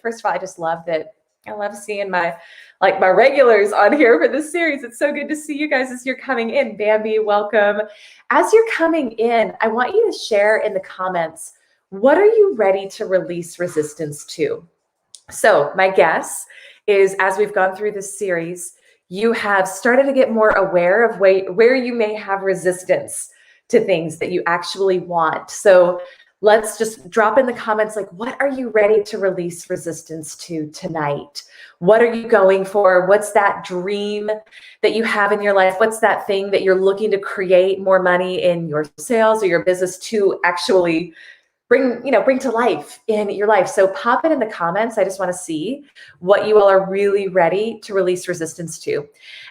First of all, I just love that. I love seeing my regulars on here for this series. It's so good to see you guys as you're coming in. Bambi, welcome. As you're coming in, I want you to share in the comments, what are you ready to release resistance to? So my guess is, as we've gone through this series, you have started to get more aware of where you may have resistance to things that you actually want. So let's just drop in the comments, like, what are you ready to release resistance to tonight? What are you going for? What's that dream that you have in your life? What's that thing that you're looking to create more money in your sales or your business to actually bring to life in your life? So pop it in the comments. I just want to see what you all are really ready to release resistance to.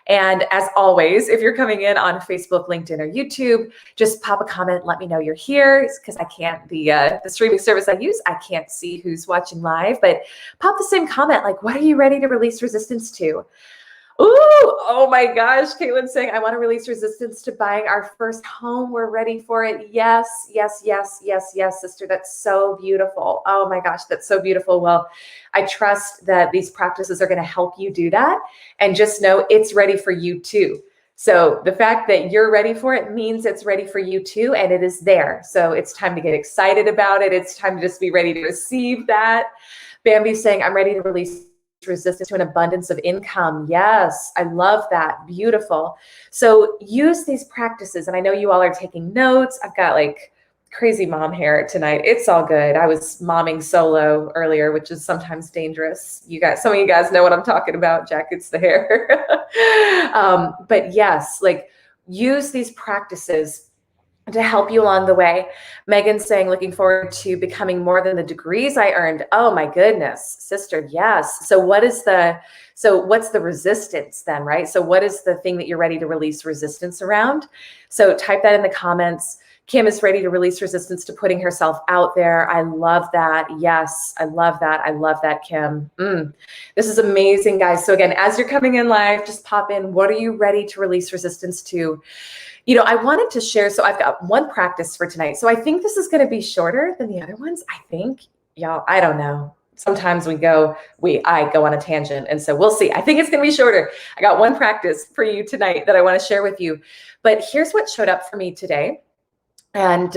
And as always, if you're coming in on Facebook, LinkedIn, or YouTube, just pop a comment. Let me know you're here, because I can't, the streaming service I use, I can't see who's watching live, but pop the same comment, like, what are you ready to release resistance to? Ooh, oh my gosh, Caitlin's saying, I want to release resistance to buying our first home. We're ready for it. Yes, yes, yes, yes, yes, sister. That's so beautiful. Oh my gosh, that's so beautiful. Well, I trust that these practices are going to help you do that. And just know it's ready for you too. So the fact that you're ready for it means it's ready for you too, and it is there. So it's time to get excited about it. It's time to just be ready to receive that. Bambi's saying, I'm ready to release resistance to an abundance of income. Yes, I love that. Beautiful. So use these practices. And I know you all are taking notes. I've got like crazy mom hair tonight. It's all good. I was momming solo earlier, which is sometimes dangerous. You guys, some of you guys know what I'm talking about. Jack, it's the hair. But yes, like, use these practices to help you along the way. Megan's saying, looking forward to becoming more than the degrees I earned. Oh my goodness, sister, yes. So what's the resistance then, right? So what is the thing that you're ready to release resistance around? So type that in the comments. Kim is ready to release resistance to putting herself out there. I love that. Yes, I love that. I love that, Kim. This is amazing, guys. So again, as you're coming in live, just pop in. What are you ready to release resistance to? I wanted to share, so I've got one practice for tonight. So I think this is going to be shorter than the other ones. I think, y'all, I don't know. Sometimes I go on a tangent. And so we'll see. I think it's going to be shorter. I got one practice for you tonight that I want to share with you. But here's what showed up for me today. And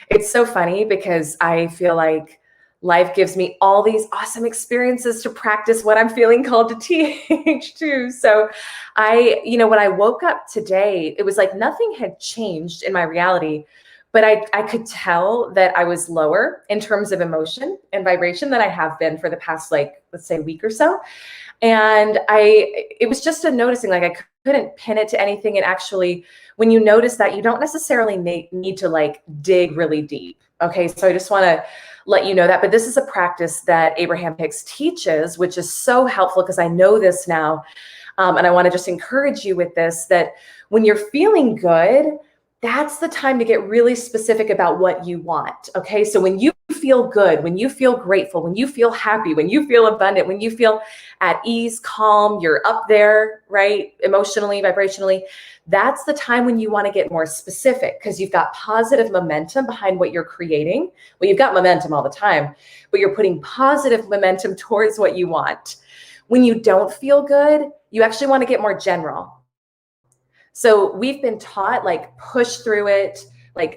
it's so funny because I feel like life gives me all these awesome experiences to practice what I'm feeling called to teach too. So when I woke up today, it was like nothing had changed in my reality, but I could tell that I was lower in terms of emotion and vibration than I have been for the past, let's say, week or so. And it was just a noticing, like, I couldn't pin it to anything. And actually, when you notice that, you don't necessarily need to dig really deep. Okay. So I just want to let you know that, but this is a practice that Abraham Hicks teaches, which is so helpful because I know this now. And I want to just encourage you with this, that when you're feeling good, that's the time to get really specific about what you want. Okay. So when you feel good, when you feel grateful, when you feel happy, when you feel abundant, when you feel at ease, calm, you're up there, right? Emotionally, vibrationally, that's the time when you want to get more specific, because you've got positive momentum behind what you're creating. Well, you've got momentum all the time, but you're putting positive momentum towards what you want. When you don't feel good, you actually want to get more general. So we've been taught, push through it,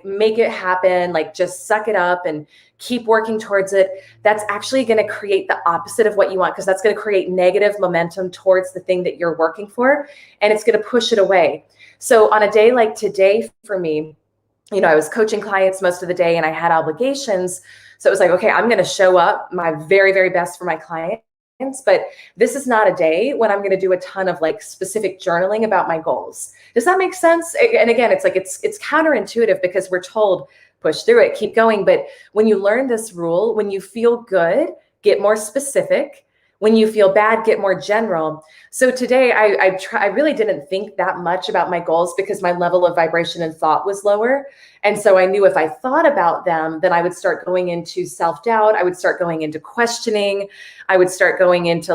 make it happen, just suck it up and keep working towards it. That's actually going to create the opposite of what you want, because that's going to create negative momentum towards the thing that you're working for, and it's going to push it away. So on a day like today for me, I was coaching clients most of the day and I had obligations. So it was like, okay, I'm going to show up my very, very best for my clients. But this is not a day when I'm going to do a ton of specific journaling about my goals. Does that make sense? And again, it's counterintuitive because we're told push through it, keep going. But when you learn this rule, when you feel good, get more specific. When you feel bad, get more general. So today I really didn't think that much about my goals because my level of vibration and thought was lower. And so I knew if I thought about them, then I would start going into self-doubt. I would start going into questioning. I would start going into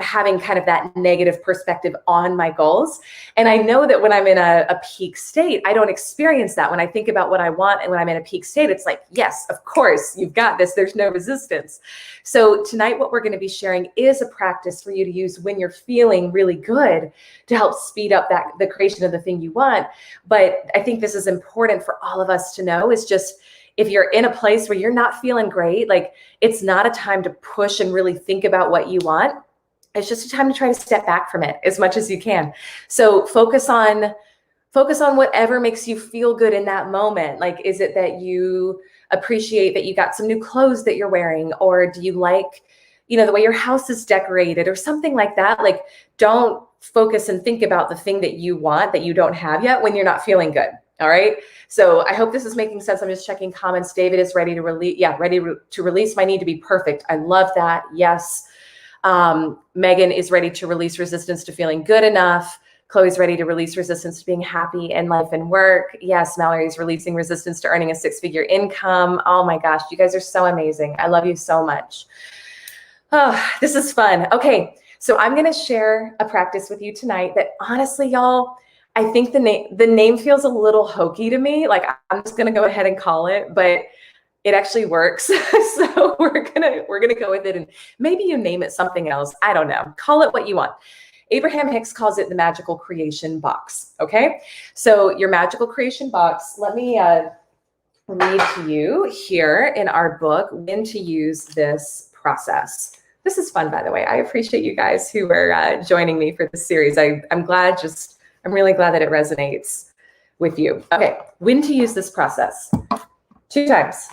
having kind of that negative perspective on my goals. And I know that when I'm in a peak state, I don't experience that. When I think about what I want and when I'm in a peak state, it's like, yes, of course, you've got this. There's no resistance. So tonight, what we're going to be sharing is a practice for you to use when you're feeling really good to help speed up the creation of the thing you want. But I think this is important for all of us to know, is just, if you're in a place where you're not feeling great, like, it's not a time to push and really think about what you want. It's just a time to try to step back from it as much as you can. So focus on whatever makes you feel good in that moment. Like, is it that you appreciate that you got some new clothes that you're wearing? Or do you like, the way your house is decorated or something like that? Like, don't focus and think about the thing that you want that you don't have yet when you're not feeling good. All right. So I hope this is making sense. I'm just checking comments. David is ready to release. Yeah. Ready to release my need to be perfect. I love that. Yes. Megan is ready to release resistance to feeling good enough. Chloe's ready to release resistance to being happy in life and work. Yes, Mallory's releasing resistance to earning a 6-figure income. Oh my gosh, you guys are so amazing. I love you so much. Oh, this is fun. Okay, so I'm going to share a practice with you tonight that, honestly, y'all, I think the name feels a little hokey to me. Like, I'm just going to go ahead and call it, but it actually works. So we're gonna go with it, and maybe you name it something else. I don't know. Call it what you want. Abraham Hicks calls it the magical creation box. Okay, so your magical creation box. Let me read to you here in our book when to use this process. This is fun, by the way. I appreciate you guys who are joining me for this series. I'm really glad that it resonates with you. Okay, when to use this process. 2 times.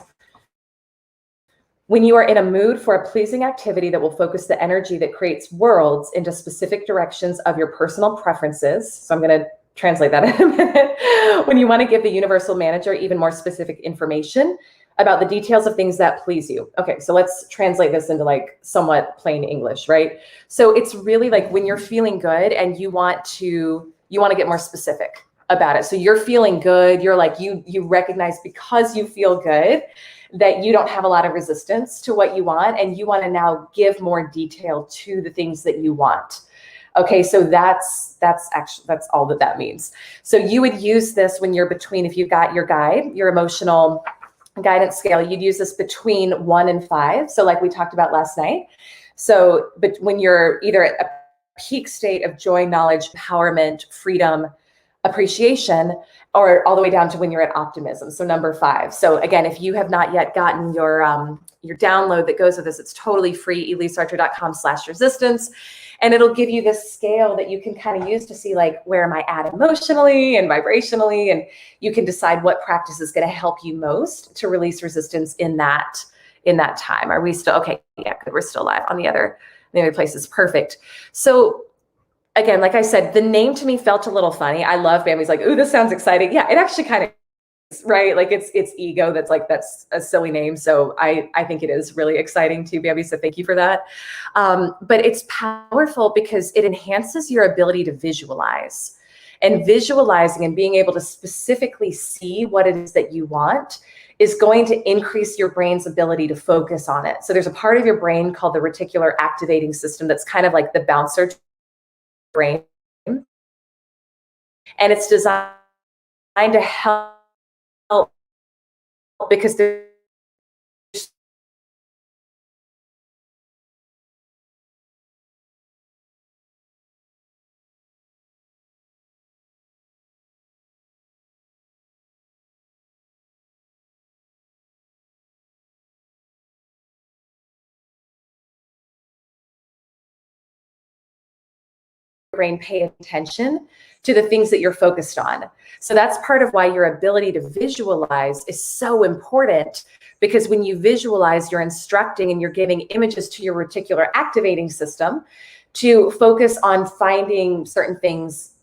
When you are in a mood for a pleasing activity that will focus the energy that creates worlds into specific directions of your personal preferences. So I'm going to translate that in a minute. When you want to give the universal manager even more specific information about the details of things that please you. Okay, so let's translate this into like somewhat plain English, right? So it's really like when you're feeling good and you want to get more specific about it. So you're feeling good. You're like, you recognize, because you feel good, that you don't have a lot of resistance to what you want, and you want to now give more detail to the things that you want. Okay, so that's all that means. So you would use this when you're between, if you've got your guide, your emotional guidance scale, you'd use this between 1 and 5. So like we talked about last night. So, but when you're either at a peak state of joy, knowledge, empowerment, freedom, appreciation, or all the way down to when you're at optimism. So number 5. So again, if you have not yet gotten your download that goes with this, it's totally free, elisarcher.com/resistance. And it'll give you this scale that you can kind of use to see, like, where am I at emotionally and vibrationally? And you can decide what practice is going to help you most to release resistance in that time. Are we still okay? Yeah, good. We're still live on the other place is perfect. So again, like I said, the name to me felt a little funny. I love Bambi's like, ooh, this sounds exciting. Yeah, it actually kind of is, right? Like it's ego. That's a silly name. So I think it is really exciting too, Bambi. So thank you for that. But it's powerful because it enhances your ability to visualize. And visualizing and being able to specifically see what it is that you want is going to increase your brain's ability to focus on it. So there's a part of your brain called the reticular activating system that's kind of like the bouncer brain, and it's designed to help because there's brain pay attention to the things that you're focused on. So that's part of why your ability to visualize is so important, because when you visualize, you're instructing and you're giving images to your reticular activating system to focus on finding certain things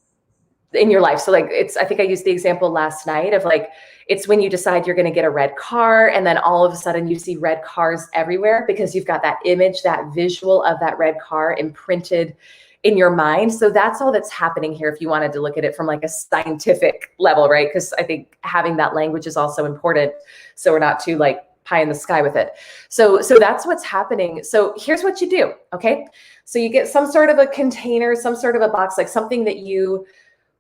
in your life. So like I think I used the example last night of like, it's when you decide you're going to get a red car, and then all of a sudden you see red cars everywhere because you've got that image, that visual of that red car imprinted in your mind. So that's all that's happening here if you wanted to look at it from like a scientific level, right? Because I think having that language is also important, so we're not too like pie in the sky with it. So that's what's happening. So here's what you do. Okay. So you get some sort of a container, some sort of a box, like something that you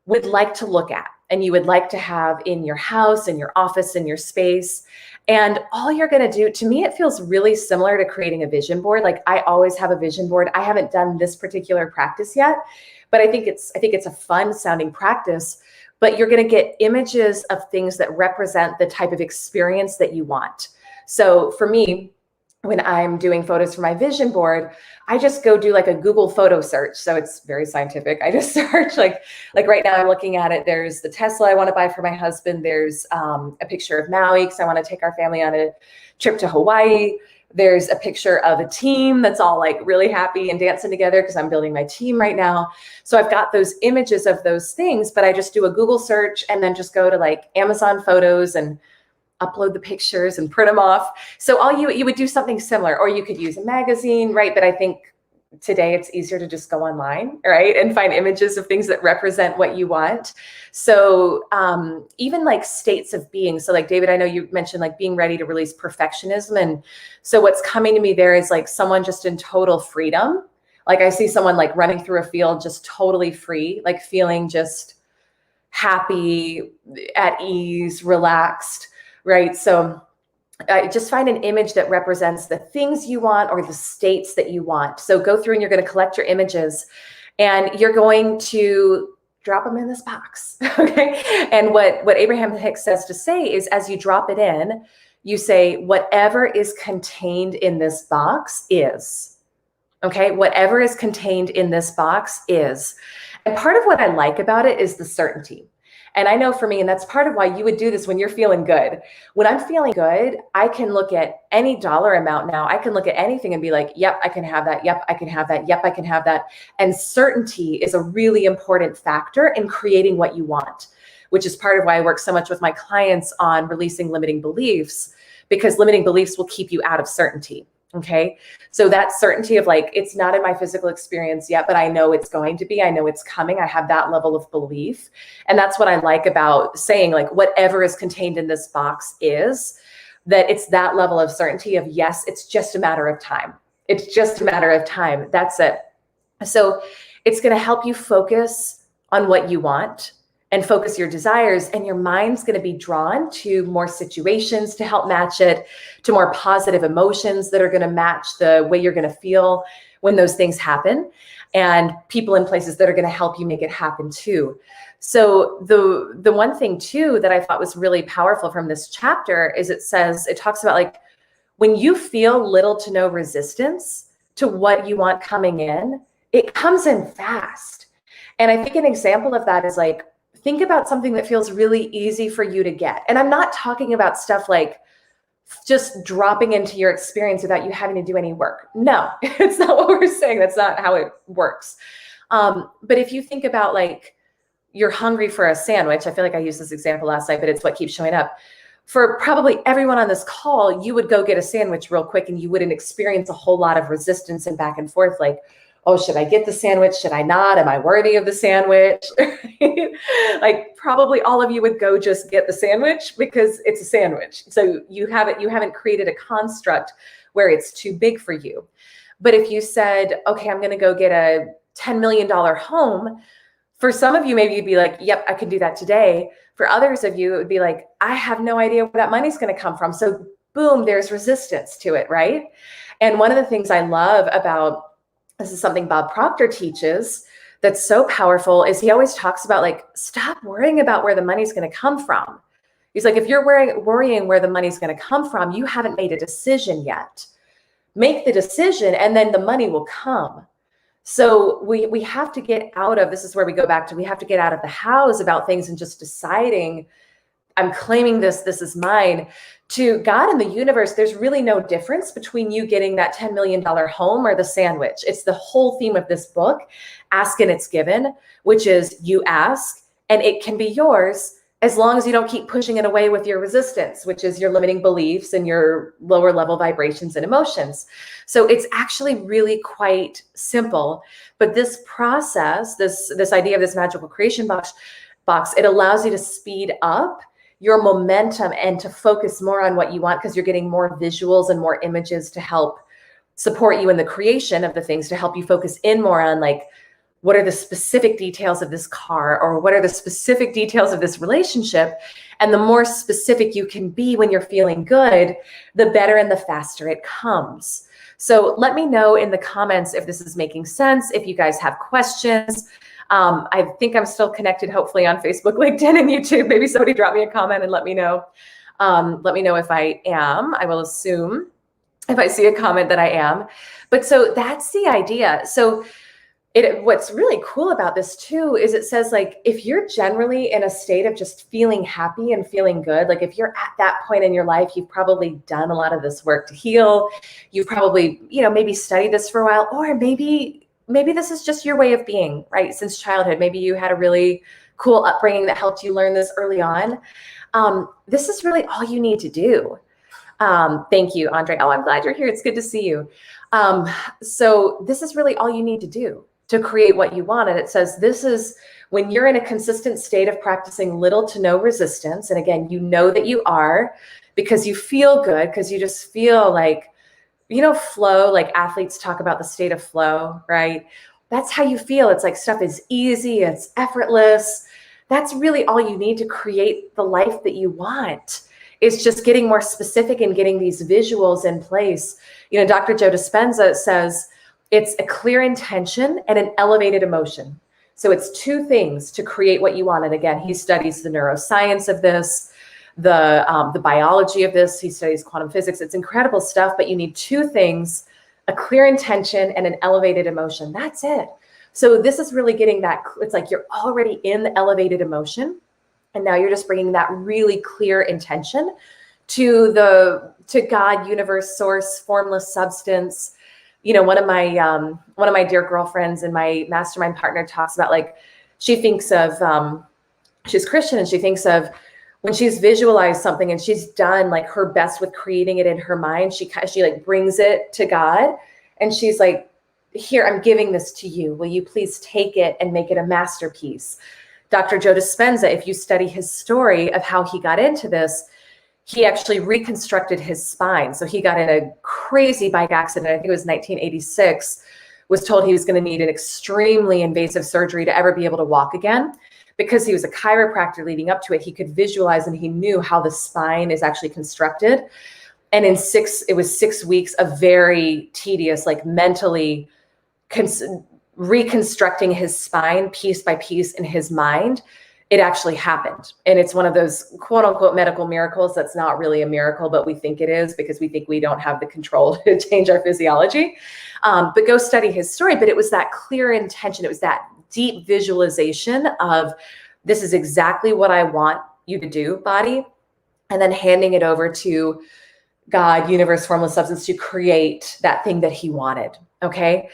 would like to look at and you would like to have in your house, in your office, in your space. And all you're going to do, to me, it feels really similar to creating a vision board. Like I always have a vision board. I haven't done this particular practice yet, but I think it's a fun sounding practice. But you're going to get images of things that represent the type of experience that you want. So for me, when I'm doing photos for my vision board, I just go do like a Google photo search. So it's very scientific. I just search like right now I'm looking at it. There's the Tesla I want to buy for my husband. There's a picture of Maui because I want to take our family on a trip to Hawaii. There's a picture of a team that's all like really happy and dancing together because I'm building my team right now. So I've got those images of those things, but I just do a Google search and then just go to like Amazon Photos and upload the pictures and print them off. So all you would do something similar, or you could use a magazine, right? But I think today it's easier to just go online, right? And find images of things that represent what you want. So even like states of being. So like David, I know you mentioned like being ready to release perfectionism. And so what's coming to me there is like someone just in total freedom. Like I see someone like running through a field, just totally free, like feeling just happy, at ease, relaxed. Right. So just find an image that represents the things you want or the states that you want. So go through and you're going to collect your images and you're going to drop them in this box. Okay. And what Abraham Hicks says to say is as you drop it in, you say, whatever is contained in this box is. Okay. Whatever is contained in this box is. And part of what I like about it is the certainty. And I know for me, and that's part of why you would do this when you're feeling good. When I'm feeling good, I can look at any dollar amount now. I can look at anything and be like, yep, I can have that. Yep, I can have that. Yep, I can have that. And certainty is a really important factor in creating what you want, which is part of why I work so much with my clients on releasing limiting beliefs, because limiting beliefs will keep you out of certainty. Okay. So that certainty of like, it's not in my physical experience yet, but I know it's going to be, I know it's coming. I have that level of belief. And that's what I like about saying like, whatever is contained in this box is that it's that level of certainty of yes, it's just a matter of time. It's just a matter of time. That's it. So it's going to help you focus on what you want and focus your desires, and your mind's going to be drawn to more situations to help match it, to more positive emotions that are going to match the way you're going to feel when those things happen, and people and places that are going to help you make it happen too. So the one thing too that I thought was really powerful from this chapter is it talks about like when you feel little to no resistance to what you want coming in, it comes in fast. And I think an example of that is like, think about something that feels really easy for you to get. And I'm not talking about stuff like just dropping into your experience without you having to do any work. No, it's not what we're saying. That's not how it works. But if you think about like, you're hungry for a sandwich. I feel like I used this example last night, but it's what keeps showing up. For probably everyone on this call, you would go get a sandwich real quick and you wouldn't experience a whole lot of resistance and back and forth. Like, oh, should I get the sandwich? Should I not? Am I worthy of the sandwich? Like probably all of you would go just get the sandwich because it's a sandwich. So you haven't created a construct where it's too big for you. But if you said, okay, I'm going to go get a $10 million home, for some of you, maybe you'd be like, yep, I can do that today. For others of you, it would be like, I have no idea where that money's going to come from. So boom, there's resistance to it, right? And one of the things I love about, this is something Bob Proctor teaches that's so powerful, is he always talks about like, stop worrying about where the money's going to come from. He's like, if you're worrying where the money's going to come from, you haven't made a decision yet. Make the decision and then the money will come. So we have to get out of, this is where we go back to, we have to get out of the hows about things and just deciding, I'm claiming this is mine. To God and the universe, there's really no difference between you getting that $10 million home or the sandwich. It's the whole theme of this book, Ask and It's Given, which is you ask and it can be yours as long as you don't keep pushing it away with your resistance, which is your limiting beliefs and your lower level vibrations and emotions. So it's actually really quite simple. But this process, this idea of this magical creation box, it allows you to speed up your momentum and to focus more on what you want, because you're getting more visuals and more images to help support you in the creation of the things, to help you focus in more on like, what are the specific details of this car, or what are the specific details of this relationship? And the more specific you can be when you're feeling good, the better and the faster it comes. So let me know in the comments if this is making sense, if you guys have questions. I think I'm still connected, hopefully, on Facebook, LinkedIn, and YouTube. Maybe somebody drop me a comment and let me know. Let me know if I am. I will assume if I see a comment that I am. But so that's the idea. So what's really cool about this too is it says, like, if you're generally in a state of just feeling happy and feeling good, like if you're at that point in your life, you've probably done a lot of this work to heal. You've probably, maybe studied this for a while, or maybe this is just your way of being, right? Since childhood, maybe you had a really cool upbringing that helped you learn this early on. This is really all you need to do. Thank you, Andre. Oh, I'm glad you're here. It's good to see you. So this is really all you need to do to create what you want. And it says this is when you're in a consistent state of practicing little to no resistance. And again, you know that you are, because you feel good, because you just feel like, flow, like athletes talk about the state of flow, right? That's how you feel. It's like stuff is easy, it's effortless. That's really all you need to create the life that you want. It's just getting more specific and getting these visuals in place. Dr. Joe Dispenza says it's a clear intention and an elevated emotion. So it's two things to create what you want. And again, he studies the neuroscience of this, the biology of this. He studies quantum physics. It's incredible stuff, but you need two things: a clear intention and an elevated emotion. That's it. So this is really getting that. It's like you're already in the elevated emotion, and now you're just bringing that really clear intention to God, universe, source, formless substance. One of my dear girlfriends and my mastermind partner talks about, like, she thinks of, she's Christian, and she thinks of when she's visualized something and she's done like her best with creating it in her mind, she like brings it to God, and she's like, here, I'm giving this to you. Will you please take it and make it a masterpiece? Dr. Joe Dispenza, if you study his story of how he got into this, he actually reconstructed his spine. So he got in a crazy bike accident. I think it was 1986, was told he was going to need an extremely invasive surgery to ever be able to walk again. Because he was a chiropractor leading up to it, he could visualize and he knew how the spine is actually constructed. And it was 6 weeks of very tedious, like mentally reconstructing his spine piece by piece in his mind. It actually happened. And it's one of those quote unquote medical miracles that's not really a miracle, but we think it is because we think we don't have the control to change our physiology. But go study his story. But it was that clear intention. It was that deep visualization of, this is exactly what I want you to do, body. And then handing it over to God, universe, formless substance, to create that thing that he wanted. Okay.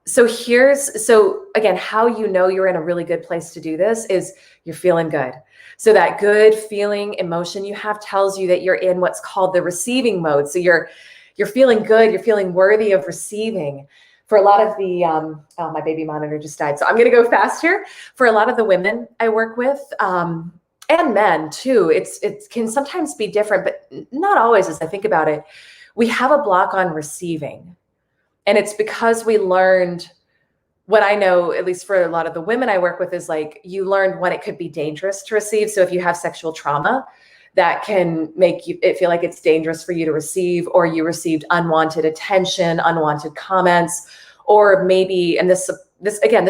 So again, how you know you're in a really good place to do this is you're feeling good. So that good feeling, emotion you have tells you that you're in what's called the receiving mode. So you're feeling good. You're feeling worthy of receiving. For a lot of the, oh, my baby monitor just died. So I'm going to go fast here. For a lot of the women I work with, and men too, it can sometimes be different, but not always as I think about it. We have a block on receiving. And it's because we learned, what I know, at least for a lot of the women I work with, is like, you learned when it could be dangerous to receive. So if you have sexual trauma, that can make it feel like it's dangerous for you to receive, or you received unwanted attention, unwanted comments, or maybe, and this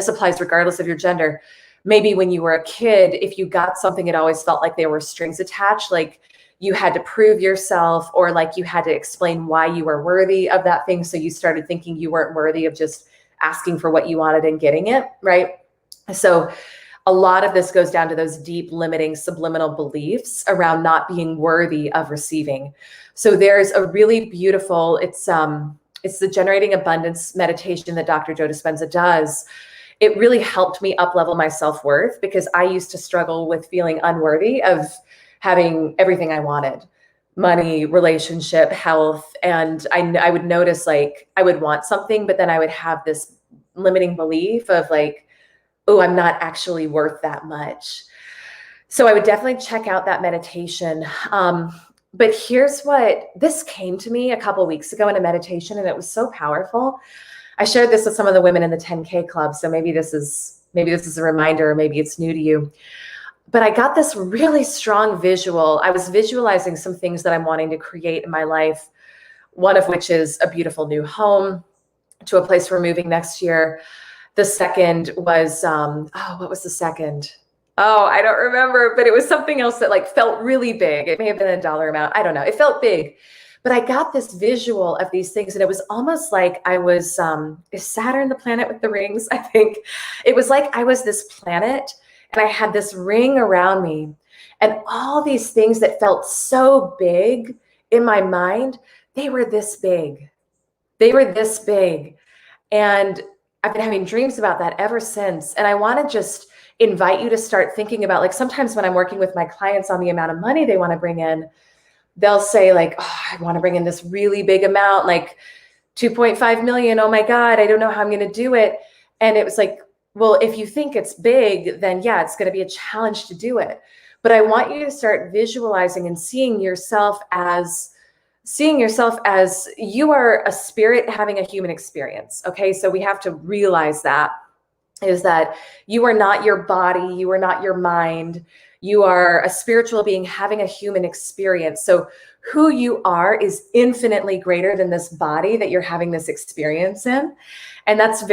applies regardless of your gender, maybe when you were a kid, if you got something, it always felt like there were strings attached, like you had to prove yourself, or like you had to explain why you were worthy of that thing. So you started thinking you weren't worthy of just asking for what you wanted and getting it, right? So a lot of this goes down to those deep limiting subliminal beliefs around not being worthy of receiving. So there's a really beautiful, it's the generating abundance meditation that Dr. Joe Dispenza does. It really helped me up-level my self-worth, because I used to struggle with feeling unworthy of having everything I wanted: money, relationship, health. And I would notice, like, I would want something, but then I would have this limiting belief of like, oh, I'm not actually worth that much. So I would definitely check out that meditation. But here's what, this came to me a couple of weeks ago in a meditation, and it was so powerful. I shared this with some of the women in the 10K club. So maybe this is a reminder, or maybe it's new to you. But I got this really strong visual. I was visualizing some things that I'm wanting to create in my life. One of which is a beautiful new home to a place we're moving next year. The second was, what was the second? Oh, I don't remember, but it was something else that like felt really big. It may have been a dollar amount. I don't know. It felt big, but I got this visual of these things, and it was almost like I was, is Saturn the planet with the rings? I think it was like I was this planet, and I had this ring around me, and all these things that felt so big in my mind, they were this big. They were this big. And I've been having dreams about that ever since. And I want to just invite you to start thinking about, like, sometimes when I'm working with my clients on the amount of money they want to bring in, they'll say like, oh, I want to bring in this really big amount, like 2.5 million. Oh my God, I don't know how I'm going to do it. And it was like, well, if you think it's big, then yeah, it's going to be a challenge to do it. But I want you to start visualizing and seeing yourself as you are a spirit having a human experience. Okay. So we have to realize that is that you are not your body. You are not your mind. You are a spiritual being having a human experience. So who you are is infinitely greater than this body that you're having this experience in. And that's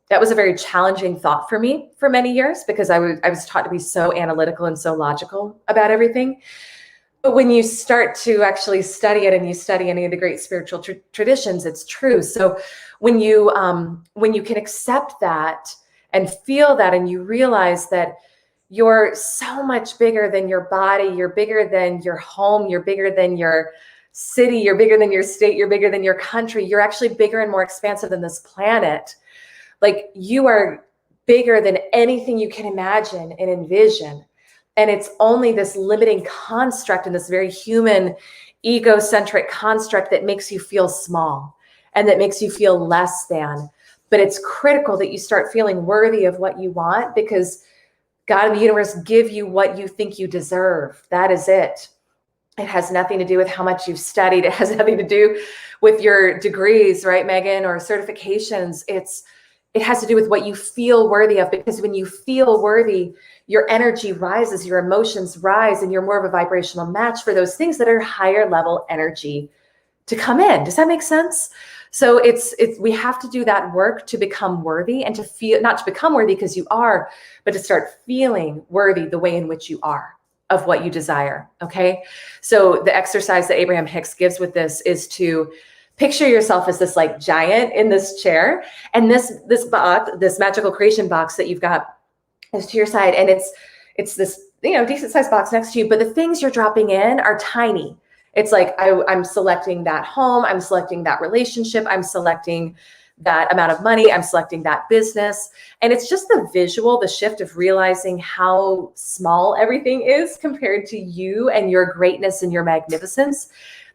that was a very challenging thought for me for many years, because I was taught to be so analytical and so logical about everything. But when you start to actually study it, and you study any of the great spiritual traditions, it's true. So when you can accept that and feel that, and you realize that you're so much bigger than your body, you're bigger than your home, you're bigger than your city, you're bigger than your state, you're bigger than your country, you're actually bigger and more expansive than this planet. Like, you are bigger than anything you can imagine and envision. And it's only this limiting construct and this very human, egocentric construct that makes you feel small and that makes you feel less than. But it's critical that you start feeling worthy of what you want, because God and the universe give you what you think you deserve. That is it. It has nothing to do with how much you've studied. It has nothing to do with your degrees, right, Megan, or certifications. It has to do with what you feel worthy of, because when you feel worthy, your energy rises, your emotions rise, and you're more of a vibrational match for those things that are higher level energy to come in. Does that make sense? So we have to do that work to become worthy, and to feel, not to become worthy because you are, but to start feeling worthy the way in which you are of what you desire. Okay. So the exercise that Abraham Hicks gives with this is to picture yourself as this like giant in this chair, and this box, this magical creation box that you've got is to your side, and it's this decent sized box next to you, but the things you're dropping in are tiny. It's like I'm selecting that home, I'm selecting that relationship, I'm selecting that amount of money, I'm selecting that business, and it's just the visual, the shift of realizing how small everything is compared to you and your greatness and your magnificence,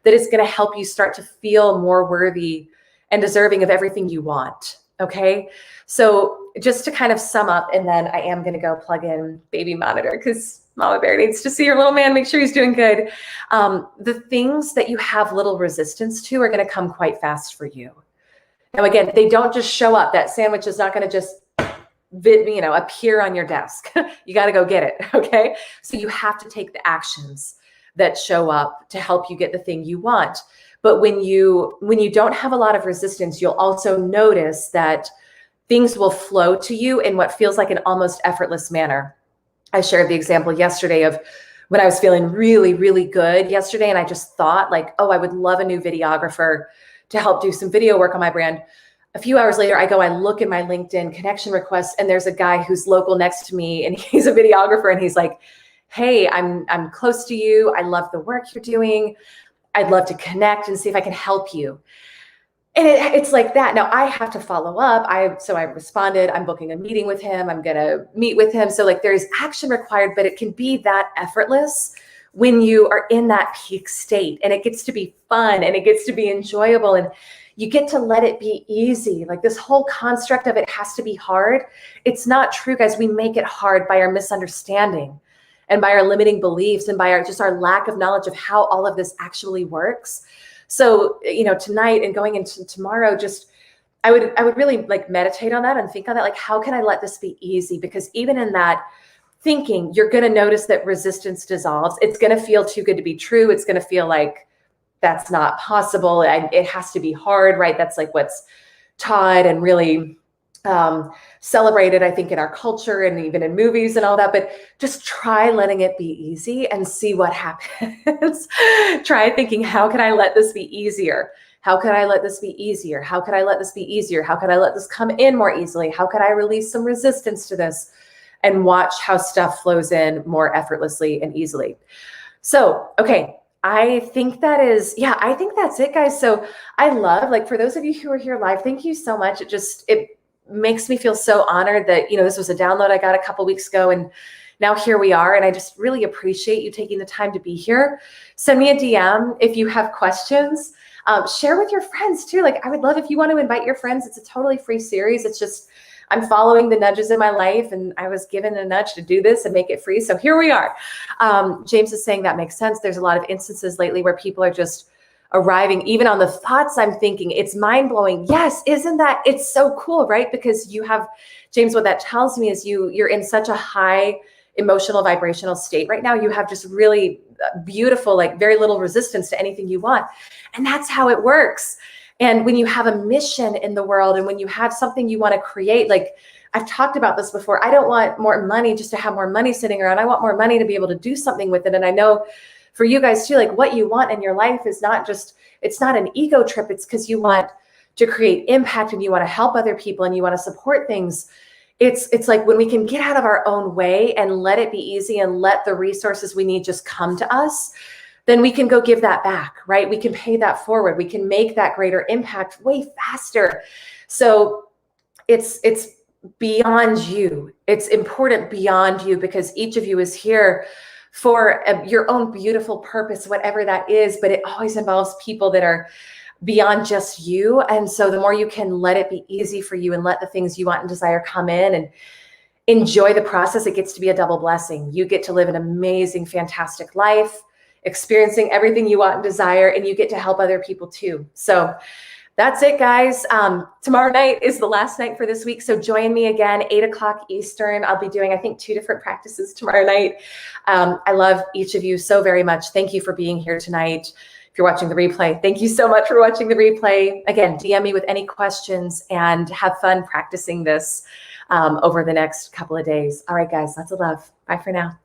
that is going to help you start to feel more worthy and deserving of everything you want. Okay. So just to kind of sum up, and then I am going to go plug in baby monitor, because Mama Bear needs to see your little man, make sure he's doing good. The things that you have little resistance to are going to come quite fast for you. Now, again, they don't just show up. That sandwich is not going to just appear on your desk. You got to go get it. Okay. So you have to take the actions that show up to help you get the thing you want. But when you don't have a lot of resistance, you'll also notice that things will flow to you in what feels like an almost effortless manner. I shared the example yesterday of when I was feeling really, really good yesterday, and I just thought like, oh, I would love a new videographer to help do some video work on my brand. A few hours later, I look at my LinkedIn connection requests, and there's a guy who's local next to me, and he's a videographer, and he's like, hey, I'm close to you. I love the work you're doing. I'd love to connect and see if I can help you. And it's like that. Now I have to follow up. So I responded, I'm booking a meeting with him. I'm going to meet with him. So like there's action required, but it can be that effortless when you are in that peak state, and it gets to be fun and it gets to be enjoyable, and you get to let it be easy. Like this whole construct of it has to be hard. It's not true, guys. We make it hard by our misunderstanding and by our limiting beliefs and by just our lack of knowledge of how all of this actually works. So, tonight and going into tomorrow, I would really like meditate on that and think on that. Like, how can I let this be easy? Because even in that thinking, you're going to notice that resistance dissolves. It's going to feel too good to be true. It's going to feel like that's not possible. It has to be hard, right? That's like what's taught and really celebrated, I think, in our culture and even in movies and all that. But just try letting it be easy and see what happens. Try thinking, how can I let this be easier? How could I let this be easier? How could I let this be easier? How could I let this come in more easily? How could I release some resistance to this? And watch how stuff flows in more effortlessly and easily. So, okay. I think that's it, guys. So I love, like, for those of you who are here live, thank you so much. It makes me feel so honored that, this was a download I got a couple weeks ago, and now here we are. And I just really appreciate you taking the time to be here. Send me a DM if you have questions. Share with your friends too. Like, I would love if you want to invite your friends. It's a totally free series. It's just, I'm following the nudges in my life, and I was given a nudge to do this and make it free. So here we are. James is saying that makes sense. There's a lot of instances lately where people are just arriving even on the thoughts I'm thinking. It's mind blowing. Yes. Isn't that, it's so cool, right? Because you have, James, what that tells me is you're in such a high emotional vibrational state right now. You have just really beautiful, like very little resistance to anything you want. And that's how it works. And when you have a mission in the world and when you have something you want to create, like I've talked about this before, I don't want more money just to have more money sitting around. I want more money to be able to do something with it. And I know for you guys too, like what you want in your life is not just, it's not an ego trip. It's because you want to create impact and you want to help other people and you want to support things. It's like when we can get out of our own way and let it be easy and let the resources we need just come to us, then we can go give that back, right? We can pay that forward. We can make that greater impact way faster. So it's beyond you. It's important beyond you because each of you is here for your own beautiful purpose, whatever that is, but it always involves people that are beyond just you. And so the more you can let it be easy for you and let the things you want and desire come in and enjoy the process, it gets to be a double blessing. You get to live an amazing, fantastic life, experiencing everything you want and desire, and you get to help other people too. So that's it, guys. Tomorrow night is the last night for this week. So join me again, 8:00 Eastern. I'll be doing, I think, 2 different practices tomorrow night. I love each of you so very much. Thank you for being here tonight. If you're watching the replay, thank you so much for watching the replay. Again, DM me with any questions and have fun practicing this over the next couple of days. All right, guys, lots of love. Bye for now.